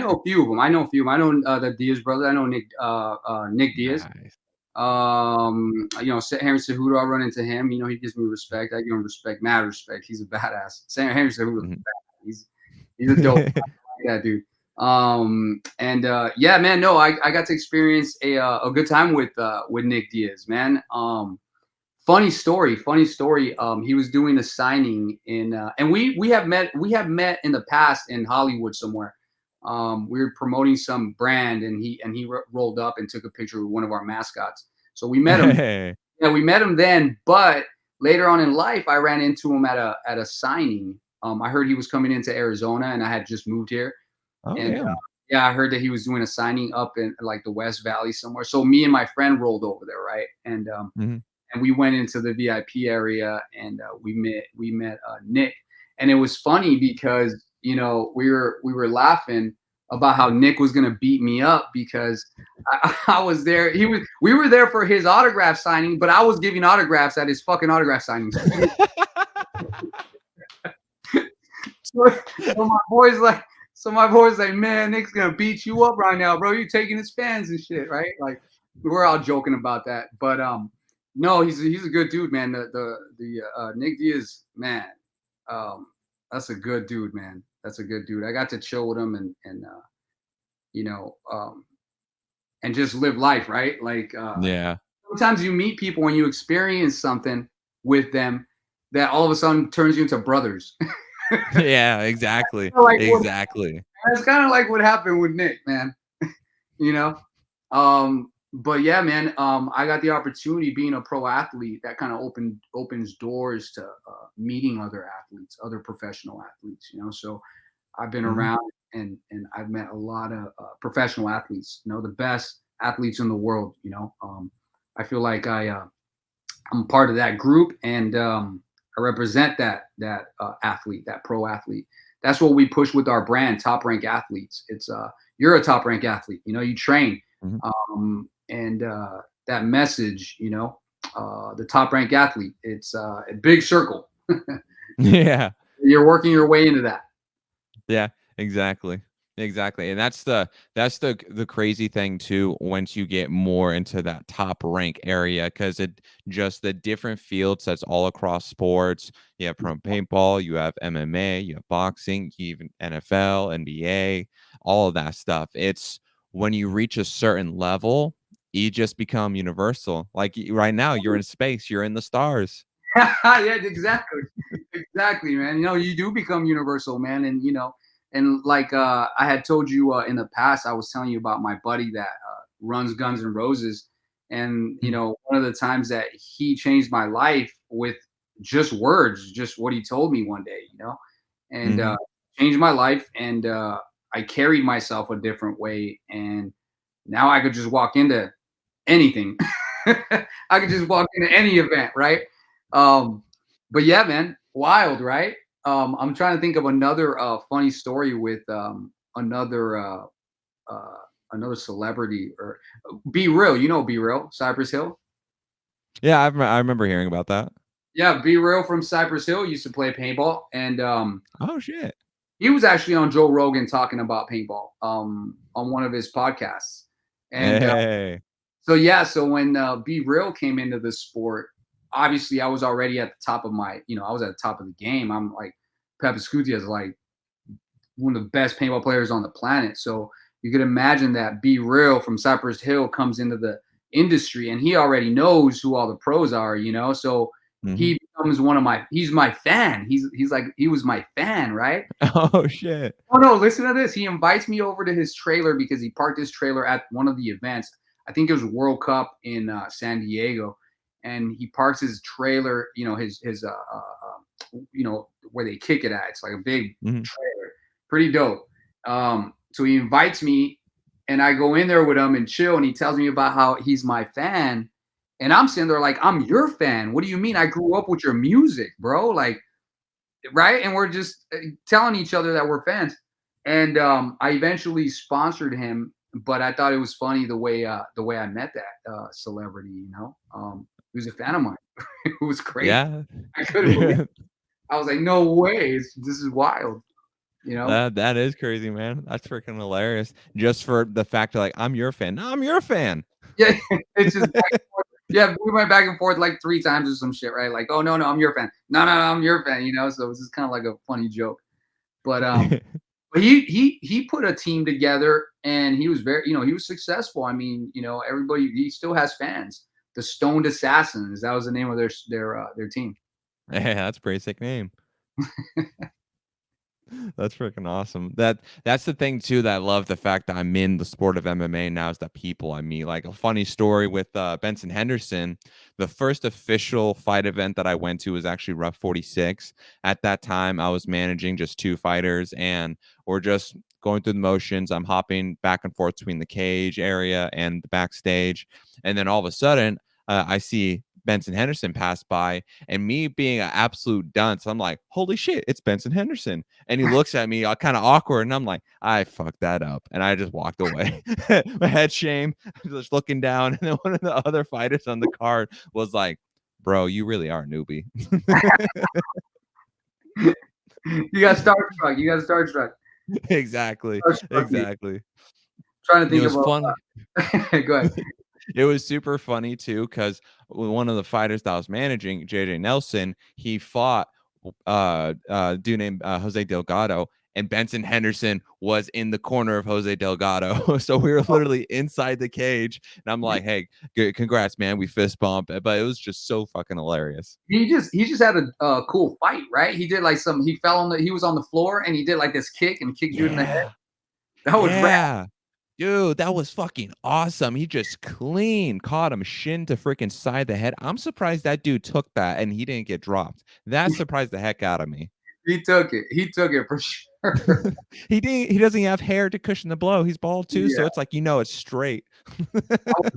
know a few of them. I know the Diaz brothers. I know Nick Diaz. Nice. Henry Cejudo, I run into him. He gives me respect. I give him respect, mad respect. He's a badass. Henry Cejudo, Mhm. he's a dope guy. I like that dude. Yeah, man. No, I got to experience a good time with Nick Diaz, man. Funny story. He was doing a signing and we have met in the past in Hollywood somewhere. We were promoting some brand, and he rolled up and took a picture with one of our mascots. So we met him. Hey. Yeah, we met him then. But later on in life, I ran into him at a signing. I heard he was coming into Arizona, and I had just moved here. Oh, And damn. yeah, I heard that he was doing a signing up in like the West Valley somewhere. So me and my friend rolled over there, right? Mhm. And we went into the VIP area, and we met Nick. And it was funny because we were laughing about how Nick was gonna beat me up because I was there. We were there for his autograph signing, but I was giving autographs at his fucking autograph signings. So, so my boys like, man, Nick's gonna beat you up right now, bro. You taking his fans and shit, right? Like we're all joking about that, but no, he's a good dude, man. The Nick Diaz, man, um, that's a good dude, man. That's a good dude. I got to chill with him and you know um, and just live life, right? Like Yeah. sometimes you meet people when you experience something with them that all of a sudden turns you into brothers. Yeah, exactly. like what Exactly. That's kind of like what happened with Nick, man. you know. But yeah, man. I got the opportunity being a pro athlete that kind of opens doors to meeting other athletes, other professional athletes. So I've been Mhm. around and I've met a lot of professional athletes. The best athletes in the world. I feel like I'm part of that group, and I represent that athlete, that pro athlete. That's what we push with our brand, Top Rank Athletes. It's you're a top rank athlete. You train, Mhm. and that message, the top rank athlete. It's a big circle. Yeah. You're working your way into that. Yeah, exactly. Exactly. And that's the crazy thing too once you get more into that top rank area, because it just the different fields that's all across sports. You have pro paintball, you have MMA, you have boxing, you even NFL, NBA, all of that stuff. It's when you reach a certain level, you just become universal. Like right now, you're in space, you're in the stars. Yeah, exactly. Exactly, man. You do become universal, man. And like I had told you in the past, I was telling you about my buddy that runs Guns N' Roses. And, Mm. one of the times that he changed my life with just words, just what he told me one day, and Mhm. changed my life. And I carried myself a different way. And now I could just walk into anything. I could just walk into any event, right? Um, but yeah, man, wild, right? I'm trying to think of another funny story with uh, another celebrity or Be Real. Be Real, Cypress Hill. Yeah, I remember hearing about that. Yeah, Be Real from Cypress Hill used to play paintball, and Oh, shit. he was actually on Joe Rogan talking about paintball on one of his podcasts. And Hey. so yeah, so when Be Real came into the sport, obviously I was already at the top of I was at the top of the game. I'm like, Pep is like one of the best paintball players on the planet. So you could imagine that Be Real from Cypress Hill comes into the industry, and he already knows who all the pros are. So Mhm. he becomes he's my fan. He's like, he was my fan, right? Oh, shit. Oh no, listen to this. He invites me over to his trailer because he parked his trailer at one of the events. I think it was World Cup in San Diego, and he parks his trailer. Where they kick it at. It's like a big Mhm. trailer, pretty dope. So he invites me, and I go in there with him and chill, and he tells me about how he's my fan, and I'm sitting there like, I'm your fan. What do you mean? I grew up with your music, bro. Like, right? And we're just telling each other that we're fans. And I eventually sponsored him, but I thought it was funny the way I met that celebrity. He was a fan of mine. It was crazy. Yeah. I couldn't believe it. I was like, no way, this is wild. You know? That is crazy, man. That's freaking hilarious. Just for the fact that like I'm your fan. No, I'm your fan. Yeah, it's just back and forth. Yeah, we went back and forth like 3 times or some shit, right? Like, "Oh, no, no, I'm your fan. No, no, no, I'm your fan," you know? So it was just kinda like a funny joke. But, but he put a team together and he was very, he was successful. I mean, everybody he still has fans. The Stoned Assassins, that was the name of their team. Yeah, that's a pretty sick name. That's freaking awesome. That's the thing too that I love the fact that I'm in the sport of MMA now is the people I meet. Like a funny story with Benson Henderson, the first official fight event that I went to was actually Rough 46. At that time, I was managing just 2 fighters, and we're just going through the motions. I'm hopping back and forth between the cage area and the backstage, and then all of a sudden, I see Benson Henderson pass by, and me being an absolute dunce, I'm like, "Holy shit, it's Benson Henderson!" And he looks at me, kind of awkward, and I'm like, "I fucked that up," and I just walked away. My head shame, just looking down, and then one of the other fighters on the card was like, "Bro, you really are a newbie." You got starstruck. You got starstruck. Exactly, Starstruck me. exactly. Trying to It think was of funny. a Go ahead. It was super funny too, because one of the fighters that I was managing, JJ Nelson, he fought dude named Jose Delgado, and Benson Henderson was in the corner of Jose Delgado. So we were literally inside the cage, and I'm like, "Hey, congrats, man! We fist bump," but it was just so fucking hilarious. He just had a cool fight, right? He did like he was on the floor and he did like this kick and kicked you in the head. Yeah, That was rad. yeah. Dude, that was fucking awesome. He just clean caught him shin to freaking side the head. I'm surprised that dude took that and he didn't get dropped. That surprised the heck out of me. He took it. He took it for sure. He doesn't have hair to cushion the blow. He's bald too, Yeah. so it's like it's straight.